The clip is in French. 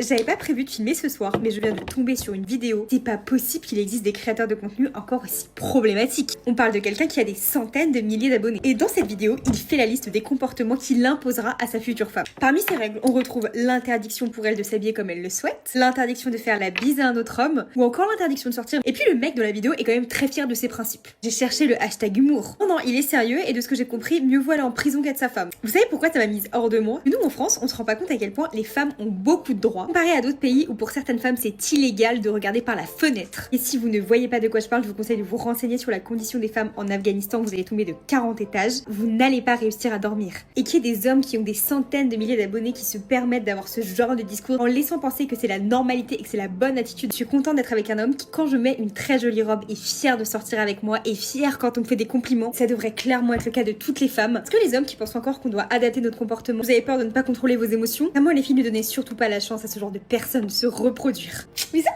J'avais pas prévu de filmer ce soir, mais je viens de tomber sur une vidéo. C'est pas possible qu'il existe des créateurs de contenu encore aussi problématiques. On parle de quelqu'un qui a des centaines de milliers d'abonnés. Et dans cette vidéo, il fait la liste des comportements qu'il imposera à sa future femme. Parmi ces règles, on retrouve l'interdiction pour elle de s'habiller comme elle le souhaite, l'interdiction de faire la bise à un autre homme, ou encore l'interdiction de sortir. Et puis le mec de la vidéo est quand même très fier de ses principes. J'ai cherché le hashtag humour. Oh non, il est sérieux et de ce que j'ai compris, mieux vaut aller en prison qu'être sa femme. Vous savez pourquoi ça m'a mise hors de moi? Nous en France, on se rend pas compte à quel point les femmes ont beaucoup de droits, comparé à d'autres pays où pour certaines femmes c'est illégal de regarder par la fenêtre. Et si vous ne voyez pas de quoi je parle, je vous conseille de vous renseigner sur la condition des femmes en Afghanistan. Vous allez tomber de 40 étages, vous n'allez pas réussir à dormir. Et qu'il y ait des hommes qui ont des centaines de milliers d'abonnés qui se permettent d'avoir ce genre de discours en laissant penser que c'est la normalité et que c'est la bonne attitude. Je suis contente d'être avec un homme qui, quand je mets une très jolie robe, est fier de sortir avec moi, est fier quand on me fait des compliments. Ça devrait clairement être le cas de toutes les femmes. Est-ce que les hommes qui pensent encore qu'on doit adapter notre comportement, vous avez peur de ne pas contrôler vos émotions? À moi les filles, ne donnez surtout pas la chance à ce genre de personnes de se reproduire. Bisous.